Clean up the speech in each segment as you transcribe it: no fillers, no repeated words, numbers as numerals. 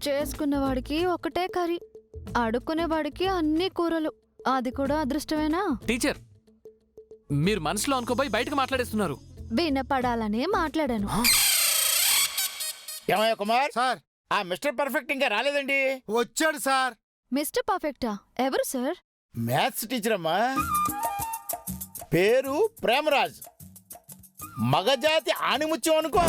చేసుకున్నవాడికి ఒకటే కర్రీ, అడుక్కునేవాడికి అన్ని కూరలు. అది కూడా అదృష్టమేనా? టీచర్, మీరు మనసులో అనుకోబోయి బయటకు మాట్లాడేస్తున్నారు. వినపడాలనే మాట్లాడాను. ఏమయ్య కుమార్ సార్, ఆ మిస్టర్ పర్ఫెక్ట్ ఇంకా రాలేదండి. వచ్చాడు సార్. మిస్టర్ పర్ఫెక్టా? ఎవరు సార్? మ్యాథ్స్ టీచర్ అమ్మా, పేరు ప్రేమరాజ్. మగజాతి ఆణిముత్యం అనుకో.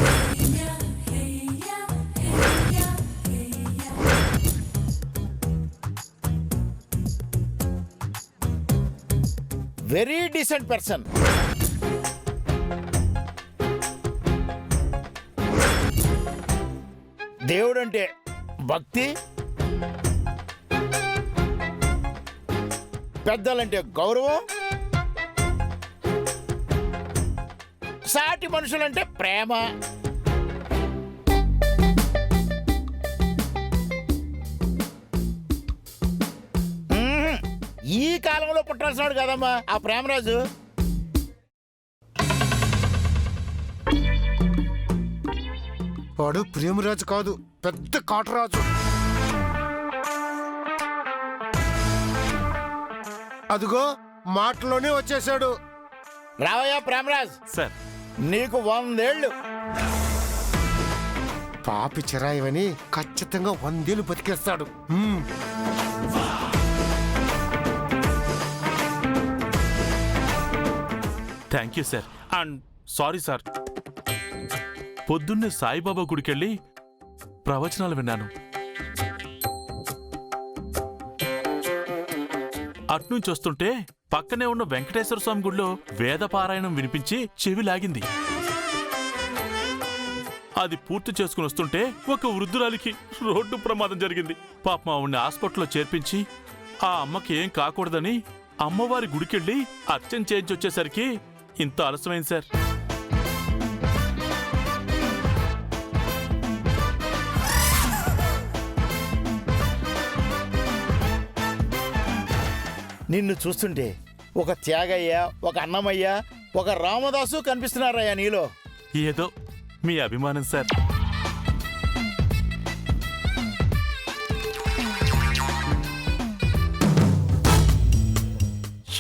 Very decent person. దేవుడంటే భక్తి, పెద్దలంటే గౌరవం, సాటి మనుషులంటే ప్రేమ. ఈ కాలంలో పుట్టాల్సినాడు కదమ్మా ఆ ప్రేమరాజు. వాడు ప్రేమరాజు కాదు, పెద్ద కాటరాజు. అదిగో మాటలోనే వచ్చేసాడు. రావయ్యా ప్రేమరాజ్ సార్. నీకు 100 ఏళ్ళు. పాపి చిరాయివని ఖచ్చితంగా 100 ఏళ్ళు బతికేస్తాడు. Thank you sir. And sorry sir, పొద్దున్నే సాయిబాబా గుడికెళ్ళి ప్రవచనాలు విన్నాను. అట్నుంచి వస్తుంటే పక్కనే ఉన్న వెంకటేశ్వర స్వామి గుడిలో వేదపారాయణం వినిపించి చెవి లాగింది. అది పూర్తి చేసుకుని వస్తుంటే ఒక వృద్ధురాలికి రోడ్డు ప్రమాదం జరిగింది. పాపం ఆవిడ్ని హాస్పిటల్లో చేర్పించి ఆ అమ్మకి ఏం కాకూడదని అమ్మవారి గుడికెళ్ళి అర్చన చేయించి వచ్చేసరికి ఇంత ఆలస్యమైంది సార్. నిన్ను చూస్తుంటే ఒక త్యాగయ్య, ఒక అన్నమయ్య, ఒక రామదాసు కనిపిస్తున్నారయ్యా నీలో. ఏదో మీ అభిమానం సార్.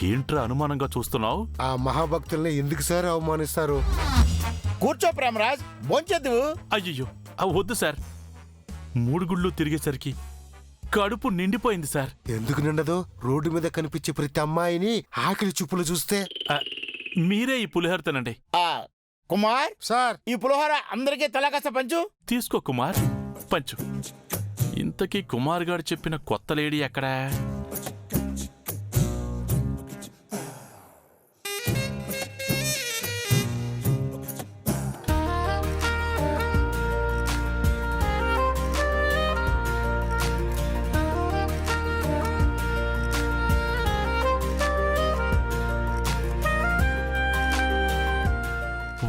ఏంట్రా అనుమానంగా చూస్తున్నావు? ఆ మహాభక్తుల్ని ఎందుకు సార్ అవమానిస్తారు? కూర్చో ప్రేమరాజ్, భోంచేద్దువు. అయ్యయ్యో వద్దు సార్, 3 గుళ్ళు తిరిగేసరికి కడుపు నిండిపోయింది సార్. ఎందుకు నిండదు? రోడ్డు మీద కనిపించే ప్రతి అమ్మాయిని ఆకలి చూపులు చూస్తే. మీరే ఈ పులిహోర తినండి. కుమార్ సార్, ఈ పులిహోర అందరికీ తలకాస్త పంచు. తీసుకో కుమార్, పంచు. ఇంతకీ కుమార్ గారు చెప్పిన కొత్త లేడీ ఎక్కడా?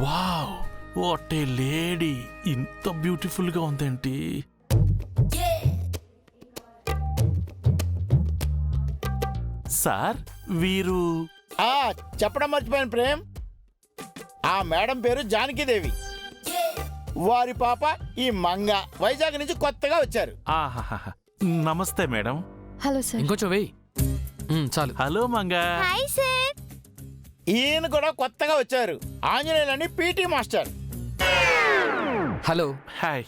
Wow, what a lady! ఇంత బ్యూటిఫుల్ గా ఉందేంటి? సార్, వీరు చెప్పడం మర్చిపోయాను ప్రేమ్. ఆ మేడం పేరు జానకీదేవి. వారి పాప ఈ మంగ వైజాగ్ నుంచి కొత్తగా వచ్చారు. ఆహాహా, నమస్తే మేడం. Hello sir. ఇంకొంచెం వెయ్యి. చాలు. హలో మంగా. Hi sir. ఈయన కూడా కొత్తగా వచ్చారు, ఆంజనేయులని పీటీ మాస్టర్. హలో. హాయ్.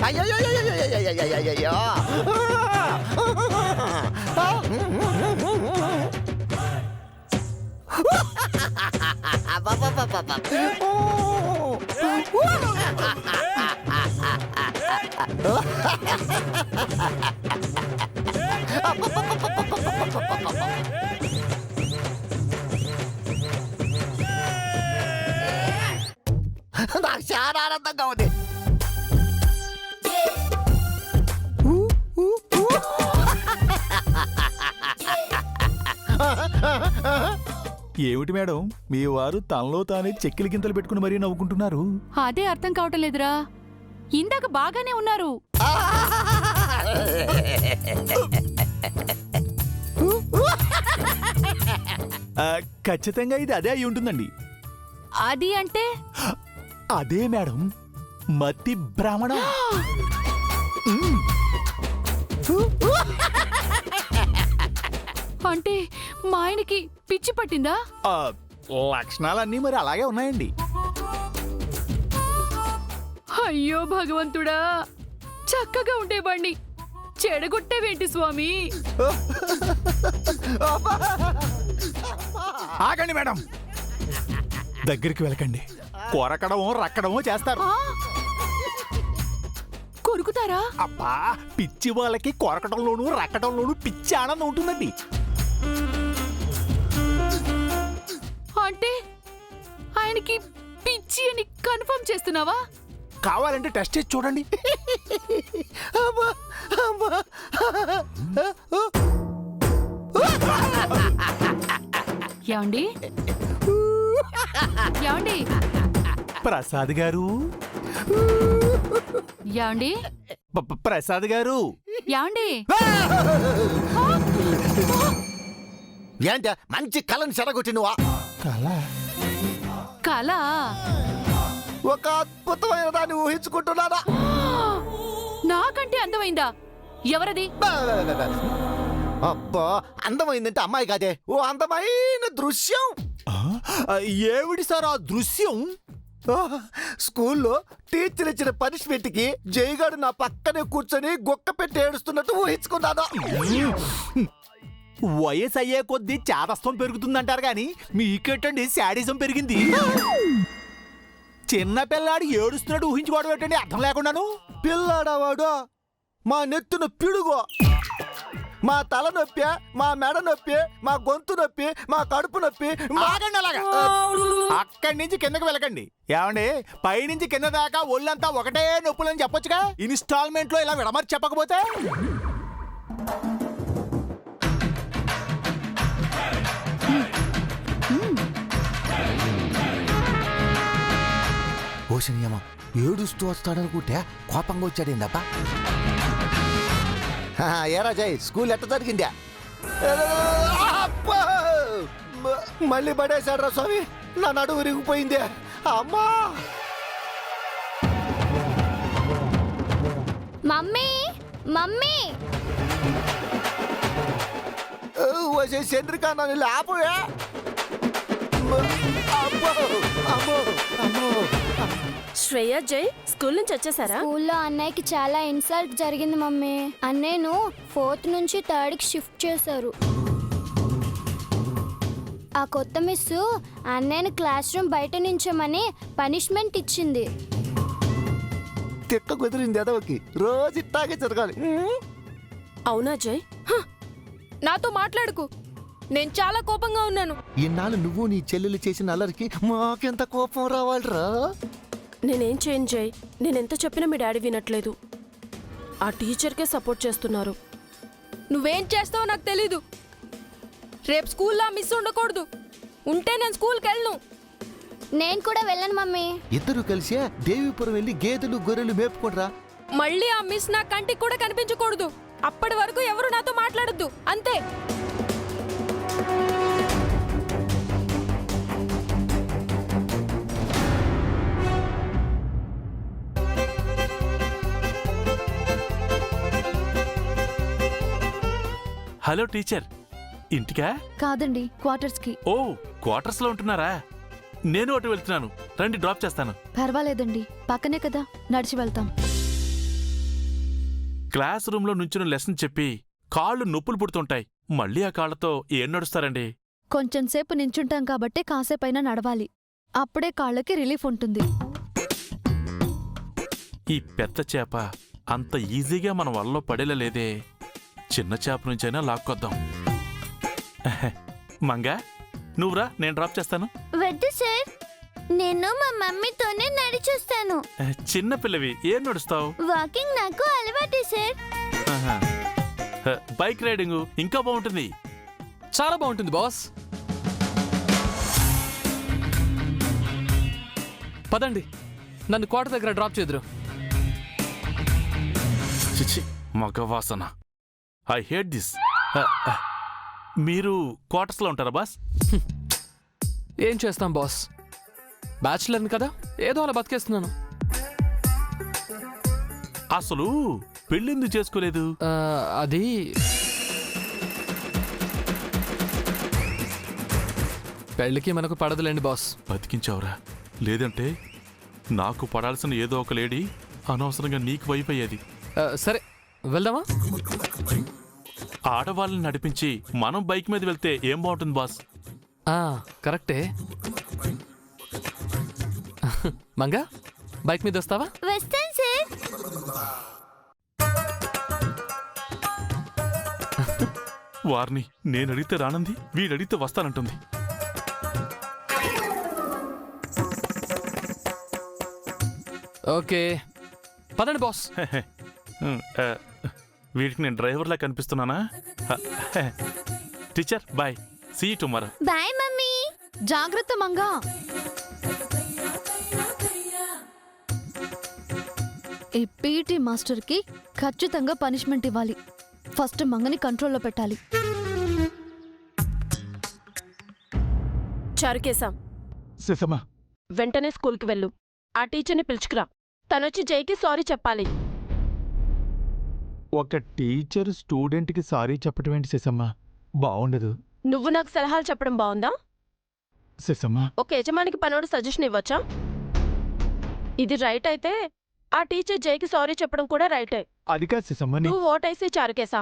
అయ్యో నాకు చాలా ఆనందంగా ఉంది. ఏమిటి మేడం మీ వారు తనలో తానే చెక్కిలి గింతలు పెట్టుకుని మరీ నవ్వుకుంటున్నారు? అదే అర్థం కావటం లేదురా. ఇందాక బాగానే ఉన్నారు. ఖచ్చితంగా ఇది అదే అయి ఉంటుందండి. అది అంటే అదే మేడం, మతి భ్రమణం. అంటే మా ఆయనకి పిచ్చి పట్టిందా? లక్షణాలన్నీ మరి అలాగే ఉన్నాయండి. అయ్యో భగవంతుడా, చక్కగా ఉండేవాణ్ణి చెడగొట్టేవేంటి స్వామి? ఆగండి మేడం, దగ్గరికి వెళ్ళకండి. కొరకడమో రక్కడమో చేస్తారు. ఆ? కొరుకుతారా? అబ్బా, పిచ్చి వాళ్ళకి కొరకడంలోనూ రక్కడంలోనూ పిచ్చి ఆనందం ఉంటుందండి. అంటే ఆయనకి పిచ్చి అని కన్ఫర్మ్ చేస్తున్నావా? కావాలంటే టెస్ట్ చేసి చూడండి. ఏమండి ఏమండి ప్రసాద్ గారు, ఏమండి ప్రసాద్ గారు, ఏమండి ఏంట మంచి కళను చెడగొట్టి నువ్వా? కళ? ఒక అద్భుతమైన దాన్ని ఊహించుకుంటున్నారా? నాకంటే అందమైందా? ఎవరది? అబ్బా, అందమైందంటే అమ్మాయి కాదే, ఓ అందమైన దృశ్యం. ఏమిటి సార్ ఆ దృశ్యం? స్కూల్లో టీచర్ ఇచ్చిన పనిష్మెంట్ కి జైగాడు నా పక్కనే కూర్చొని గొక్క పెట్టి ఏడుస్తున్నట్టు ఊహించుకున్నాను. వయసు అయ్యే కొద్దీ చాదస్తం పెరుగుతుందంటారు గాని మీకేటండి శాడిజం పెరిగింది? చిన్న పిల్లాడు ఏడుస్తున్నట్టు ఊహించుకోవడం ఏంటండి అర్థం లేకుండాను? పిల్లాడవాడు మా నెత్తున పిడుగు, మా తల నొప్పి, మా మెడ నొప్పి, మా గొంతు నొప్పి, మా కడుపు నొప్పి. ఆగండి అలాగా. అక్కడి నుంచి కిందకి వెళ్ళకండి. ఏమండి, పైనుంచి కింద దాకా ఒళ్ళంతా ఒకటే నొప్పులని చెప్పొచ్చుగా? ఇన్స్టాల్మెంట్ లో ఇలా విడమర్చి చెప్పకపోతే? ఓషనియమ్మ ఏడుస్తూ వస్తాడనుకుంటే కోపంగా వచ్చాడేందబ్బా? ఏరా జై, స్కూల్ ఎట్ట జరిగిందా? అబ్బా! మళ్ళీ పడేశాడు రా స్వామి, నా నడుము విరిగిపోయిందే. అమ్మా! మమ్మీ మమ్మీ వచ్చే చంద్రిక నన్ను లేపోయా. అమ్మో అమ్మో అమ్మో! శ్రేయ, జై స్కూల్ నుంచి వచ్చేసారా? స్కూల్లో అన్నయ్యకి చాలా ఇన్సల్ట్ జరిగింది మమ్మీ. అన్నయ్యను 4th నుంచి 3rdకి షిఫ్ట్ చేశారు. ఆ కొత్త మిస్ అన్నయ్యను క్లాస్ రూమ్ బయట నించోమని పనిష్మెంట్ ఇచ్చింది. తిక్క కుదిరింది ఎదవకి, రోజు ఇట్టాగే జరగాలి. అవునా జై? నాతో మాట్లాడుకు, నేను చాలా కోపంగా ఉన్నాను. ఇన్నాళ్ళు నువ్వు నీ చెల్లెలు చేసిన అల్లరికి మాకెంత కోపం రావాలిరా? నేనేం చేయను జై, నేనెంత చెప్పినా మీ డాడీ వినట్లేదు. ఆ టీచర్కే సపోర్ట్ చేస్తున్నారు. నువ్వేం చేస్తావో నాకు తెలీదు. రేపు స్కూల్లో మిస్ ఉండకూడదు. ఉంటే నేను స్కూల్కి వెళ్ళను. నేను కూడా వెళ్ళను మమ్మీ. ఇద్దరు కలిసి దేవీపురం వెళ్ళి గేదెలు గొర్రెలు మేపుకుంటారా. మళ్ళీ ఆ మిస్ నా కంటికి కూడా కనిపించకూడదు. అప్పటి వరకు ఎవరు నాతో మాట్లాడొద్దు, అంతే. హలో టీచర్, ఇంటికా? కాదండి, క్వార్టర్స్కి. ఓ, క్వార్టర్స్ లో ఉంటున్నారా? నేను అటు వెళ్తున్నాను, రండి డ్రాప్ చేస్తాను. పర్వాలేదండి, పక్కనే కదా, నడిచి వెళ్తాం. క్లాస్ రూమ్ లో నుంచుని లెసన్ చెప్పి కాళ్ళు నొప్పులు పుడుతుంటాయి. మళ్ళీ ఆ కాళ్ళతో ఏం నడుస్తారండి? కొంచెం సేపు నించుంటాం కాబట్టి కాసేపైనా నడవాలి. అప్పుడే కాళ్ళకి రిలీఫ్ ఉంటుంది. ఈ పెద్ద చేప అంత ఈజీగా మన వల్ల పడేలా లేదే. చిన్న చేప నుంచైనా లాక్కొద్దాం. మంగా నువ్వురా, నేను డ్రాప్ చేస్తాను. వద్దు సార్, నేను మా మమ్మీతోనే నడిచొస్తాను. చిన్న పిల్లవి ఏం నడుస్తావు? వాకింగ్ నాకు అలవాటు సార్. బైక్ రైడింగ్ ఇంకా బాగుంటుంది. చాలా బాగుంటుంది బాస్. పదండి, నన్ను కోట దగ్గర డ్రాప్ చేదురు. చిచి, మగ వాసన. I hate this. మీరు క్వార్టర్స్లో ఉంటారా బాస్? ఏం చేస్తాం బాస్, బ్యాచులర్ని కదా, ఏదో అలా బతికేస్తున్నాను. అసలు పెళ్ళెందుకు చేసుకోలేదు? అది పెళ్ళికి మనకు పడదులేండి బాస్. బతికించావురా, లేదంటే నాకు పడాల్సిన ఏదో ఒక లేడీ అనవసరంగా నీకు వైపు అయ్యేది. సరే వెళ్దామా? ఆడవాళ్ళని నడిపించి మనం బైక్ మీద వెళ్తే ఏం బాగుంటుంది బాస్? కరెక్టే. మంగా, బైక్ మీద వస్తావా? వస్తాను సార్. వారిని నేను అడిగితే రానంది, వీడడిగితే వస్తానంటుంది. ఓకే పదండి బాస్. వీడికి నేను డ్రైవర్లా కనిపిస్తున్నానా? Teacher bye, see you tomorrow. Bye mummy. జాగ్రత్త మంగా. ఈ పీటీ మాస్టర్కి ఖచ్చితంగా పనిష్మెంట్ ఇవ్వాలి. ఫస్ట్ మంగని కంట్రోల్లో పెట్టాలి. చారుకేశా, సుసమ్మా, వెంటనే స్కూల్కి వెళ్ళు. ఆ టీచర్ని పిలుచుకురా. తనొచ్చి జైకి సారీ చెప్పాలి. ఒక టీచర్ స్టూడెంట్కి సారీ చెప్పడం ఏంటి సుసమ్మా? బాగుండదు. నువ్వు నాకు సలహాలు చెప్పడం బాగుందా? సుసమ్మా, ఒక యజమానికి పనోడు సజెషన్ ఇవ్వచ్చా? ఇది రైట్ అయితే ఆ టీచర్ జైకి సారీ చెప్పడం కూడా రైటే. అది కాదు సుసమ్మా. నువ్వు ఓటైసి చారుకేశా.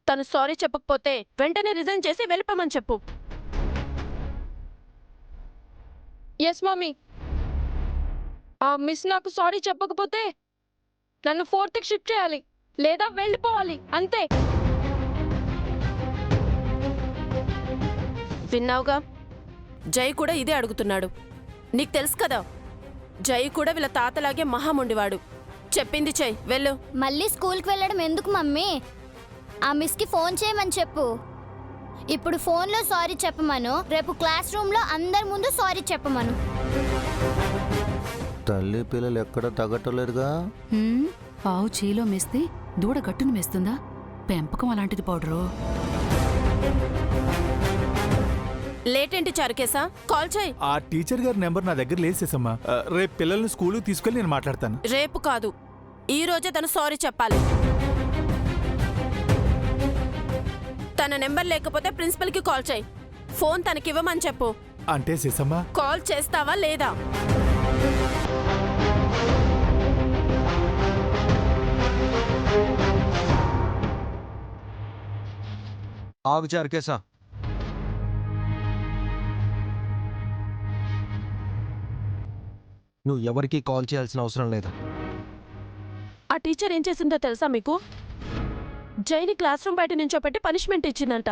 తను సారీ చెప్పకపోతే వెంటనే రిజైన్ చేసి వెళ్ళిపోమని చెప్పు. Yes mummy. ఆ మిస్ నాకు సారీ చెప్పకపోతే నన్ను 4th షిఫ్ట్ చేయాలి, లేదా వెళ్ళిపోవాలి, అంతే. విన్నావుగా, జై కూడా ఇదే అడుగుతున్నాడు. నీకు తెలుసు కదా, జై కూడా వీళ్ళ తాతలాగే మహాముండివాడు. చెప్పింది చెయ్యి, వెళ్ళు. మళ్ళీ స్కూల్కి వెళ్ళడం ఎందుకు మమ్మీ? ఆ మిస్కి ఫోన్ చేయమని చెప్పు. ఇప్పుడు ఫోన్లో సారీ చెప్పమను, రేపు క్లాస్ రూమ్లో అందరి ముందు సారీ చెప్పమను. తల్లి పిల్లలు ఎక్కడ తగ్గటలేదుగా. ఆవు చేలో మేస్తే దూడ గట్టును మేస్తుందా? పెంపకం అలాంటిది పౌడరు. లేటేంటి చారుకేశా, కాల్ చేయి. ఆ టీచర్ గారి నెంబర్ నా దగ్గర లేదు సుసమ్మా. రేపు పిల్లల్ని స్కూల్కి తీసుకెళ్ళి నేను మాట్లాడతాను. రేపు కాదు, ఈ రోజే తను సారీ చెప్పాలి. తన నెంబర్ లేకపోతే ప్రిన్సిపల్కి కాల్ చేయి. ఫోన్ తనకివ్వమని చెప్పు. అంటే సుసమ్మా, కాల్ చేస్తావా లేదా? ఆగు చారుకేశా, నువ్వు ఎవరికీ కాల్ చేయాల్సిన అవసరం లేదు. ఆ టీచర్ ఏం చేసిందో తెలుసా మీకు? జైని క్లాస్ రూమ్ బయట నించోపెట్టి పనిష్మెంట్ ఇచ్చిందంట.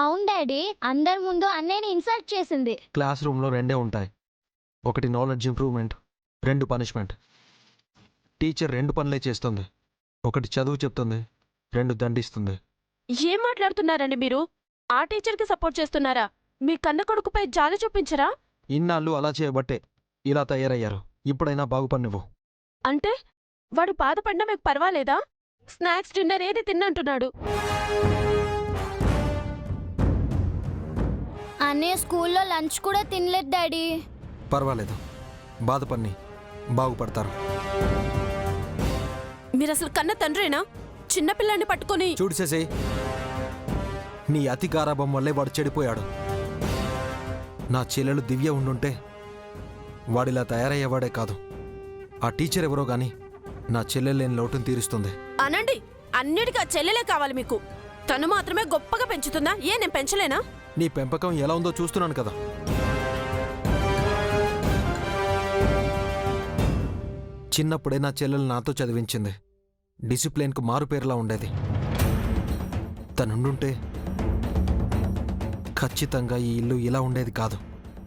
అవును డాడీ, అందరి ముందు అన్నయ్యని ఇన్సల్ట్ చేసింది. క్లాస్ రూమ్లో 2 ఉంటాయి. ఒకటి నాలెడ్జ్ ఇంప్రూవ్మెంట్, 2 పనిష్మెంట్. టీచర్ 2 పనులే చేస్తుంది. ఒకటి చదువు చెప్తుంది, 2 దండిస్తుంది. ఏం మాట్లాడుతున్నారండి మీరు? ఆ టీచర్కి సపోర్ట్ చేస్తున్నారా? మీ కన్న కొడుకుపై జాలి చూపించరా? ఇన్నాళ్ళు అలా చేయబట్టే ఇలా తయారయ్యారు. ఇప్పుడైనా బాగుపడినవు. అంటే వాడు బాధపడినా మీకు పర్వాలేదా? స్నాక్స్ డిన్నర్ ఏది తిన్నంటున్నాడు. అన్నయ్య స్కూల్లో లంచ్ కూడా తినలేదు డాడీ. పర్వాలేదు, బాధపడిని బాగుపడతారు. మీరసలు కన్న తండ్రేనా? చిన్నపిల్లాన్ని పట్టుకొని చూడు, నీ అతి గారాభం వల్లే వాడు చెడిపోయాడు. నా చెల్లెలు దివ్య ఉండుంటే వాడిలా తయారయ్యేవాడే కాదు. ఆ టీచర్ ఎవరో గాని నా చెల్లెలు లేని లోటును తీరుస్తుంది. అనండి, అన్నిటికీ ఆ చెల్లెలే కావాలి మీకు. తను మాత్రమే గొప్పగా పెంచుతుందా? నేను పెంచలేనా? నీ పెంపకం ఎలా ఉందో చూస్తున్నాను కదా. చిన్నప్పుడే నా చెల్లెలు నాతో చదివించింది. డిసిప్లిన్కు మారుపేరులా ఉండేది. తనుండుంటే ఖచ్చితంగా ఈ ఇల్లు ఇలా ఉండేది కాదు,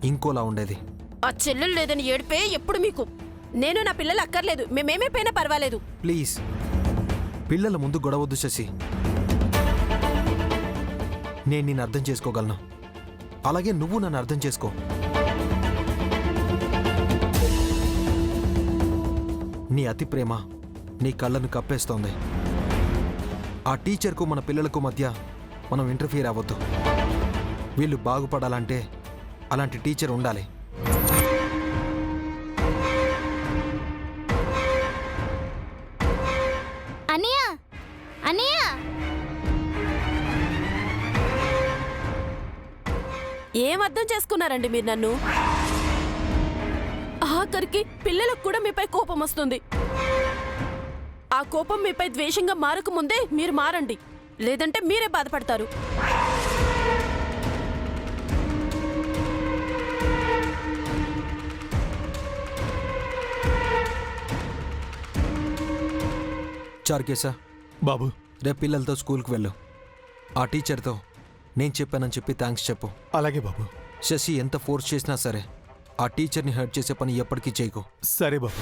ఇంకోలా ఉండేది. ఆ చెల్లెలు లేదని ఏడిపే ఎప్పుడు మీకు. నేను నా పిల్లలు అక్కర్లేదు, మేమేమైపోయినా పర్వాలేదు. ప్లీజ్, పిల్లల ముందు గొడవద్దు శశి. నేను నిన్ను అర్థం చేసుకోగలను, అలాగే నువ్వు నన్ను అర్థం చేసుకో. నీ అతి ప్రేమ నీ కళ్ళను కప్పేస్తోంది. ఆ టీచర్కు మన పిల్లలకు మధ్య మనం ఇంటర్ఫియర్ అవ్వద్దు. వీళ్ళు బాగుపడాలంటే అలాంటి టీచర్ ఉండాలి. అనియా అనియా ఏం అర్థం చేసుకున్నారండి మీరు నన్ను? ఆఖరికి పిల్లలకు కూడా మీపై కోపం వస్తుంది. ఆ కోపం మీపై ద్వేషంగా మారకముందే మీరు మారండి, లేదంటే మీరే బాధపడతారు. చారుకేశా బాబు, రేపు పిల్లలతో స్కూల్కి వెళ్ళు. ఆ టీచర్తో నేను చెప్పానని చెప్పి థ్యాంక్స్ చెప్పు. అలాగే బాబు. శశి ఎంత ఫోర్స్ చేసినా సరే ఆ టీచర్ని హర్ట్ చేసే పని ఎప్పటికీ చేయకు. సరే బాబు.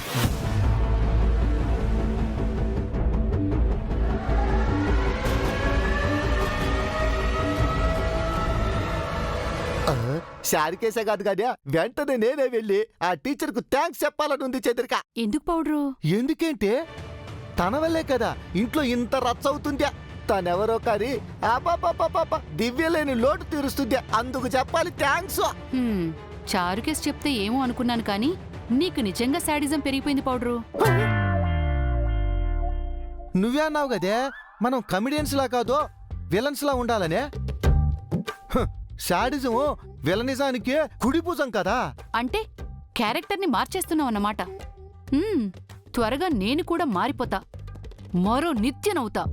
శారికేసే కాదు కదా, వెంటనే నేనే వెళ్ళి ఆ టీచర్కు థ్యాంక్స్ చెప్పాలని ఉంది చంద్రిక. ఎందుకు పౌడరు? ఎందుకేంటే తన వల్లే కదా ఇంట్లో ఇంత రచ్చ అవుతుందా. తనెవరో కానీ ఆపాపాపాప దివ్యలేని లోటు తీరుస్తుంది, అందుకు చెప్పాలి థ్యాంక్స్. చారుకేసి చెప్తే ఏమో అనుకున్నాను కానీ నీకు నిజంగా శాడిజం పెరిగిపోయింది పౌడరు. నువ్వే అన్నావు కదే మనం కమిడియన్స్ లా కాదు విలన్స్ లా ఉండాలనే. శాడిజం విలనిజానికి కుడిభుజం కదా. అంటే క్యారెక్టర్ని మార్చేస్తున్నావు అన్నమాట. త్వరగా నేను కూడా మారిపోతా, మరో నిత్యనవుతా.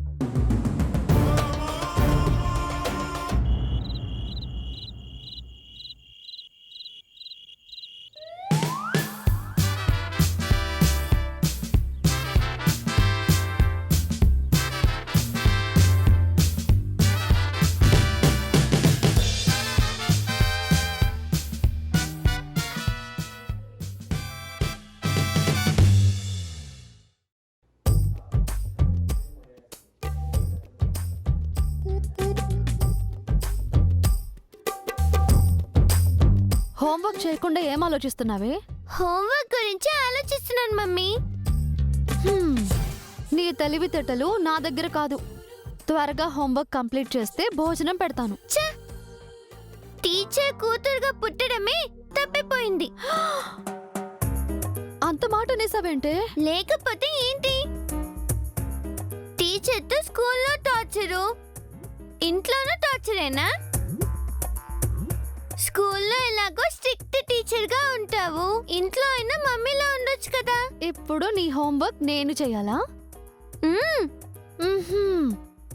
హోంవర్క్ చేయకుండా ఏం ఆలోచిస్తున్నావే? హోంవర్క్ గురించి ఆలోచిస్తున్నాను మమ్మీ. నీ తెలివితేటలు నా దగ్గర కాదు. త్వరగా హోంవర్క్ కంప్లీట్ చేస్తే భోజనం పెడతాను. టీచర్ కూతురుగా పుట్టడమే తప్పిపోయింది. అంత మాట అనేసావేంటే? లేకపోతే ఏంటి? టీచర్తో స్కూల్లో టార్చరు, ఇంట్లోనూ టార్చరేనా? స్కూల్లో ఎలాగో స్ట్రిక్ట్ టీచర్ గా ఉంటావు, ఇంట్లో అయినా మమ్మీలా ఉండొచ్చు కదా. ఇప్పుడు నీ హోంవర్క్ నేను చెయ్యాలా?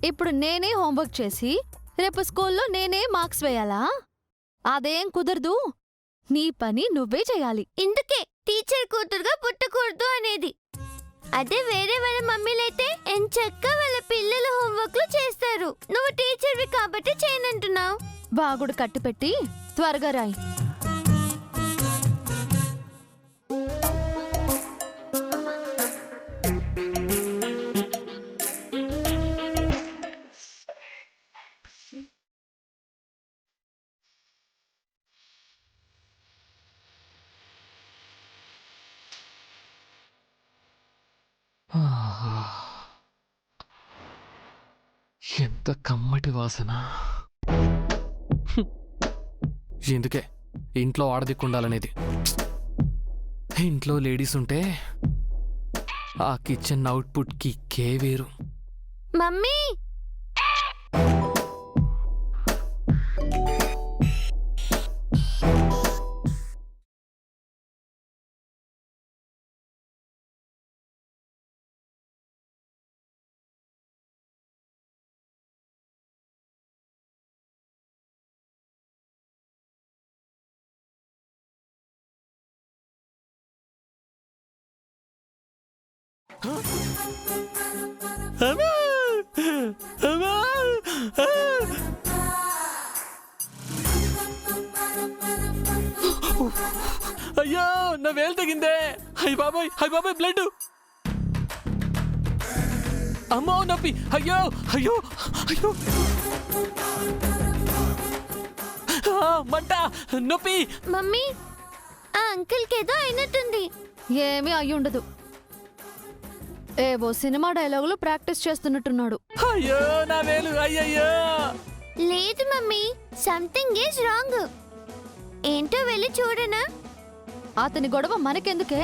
ఇప్పుడు నేనే హోంవర్క్ చేసి రేపు స్కూల్లో నేనే మార్క్స్ వేయాలా? అదేం కుదరదు. నీ పని నువ్వే చేయాలి. ఇందుకే టీచర్ కూతురుగా పుట్టకూడదు అనేది. అదే వేరే వాళ్ళ మమ్మీలైతే ఎంచక్కా వాళ్ళ పిల్లల హోంవర్క్లు చేస్తారు. నువ్వు టీచర్వి కాబట్టి చేయనంటున్నావు. బాగుడు కట్టిపెట్టి త్వరగా రాయి. ఎంత కమ్మటి వాసన. ఎందుకే ఇంట్లో ఆడదిక్కుండాలనేది. ఇంట్లో లేడీస్ ఉంటే ఆ కిచెన్ అవుట్పుట్ కిక్కే వేరు. మమ్మీ అమ్మా! అమ్మా! అయ్యో నా వేలు తెగిందే. అయ్య బాబాయ్ బ్లడ్. అమ్మో నొప్పి. అయ్యో అయ్యో అయ్యో మంట, నొప్పి. మమ్మీ ఆ అంకుల్కి ఏదో అయినట్టుంది. ఏమీ అయి ఉండదు. ఏవో సినిమా డైలాగులు ప్రాక్టీస్ చేస్తున్నట్టున్నాడు. అయ్యో నా వేలు. అయ్యయ్యో. లేదు మమ్మీ, సంథింగ్ ఈజ్ రాంగ్. ఏంటో వెళ్ళి చూడనా? అతని గొడవ మనకెందుకే?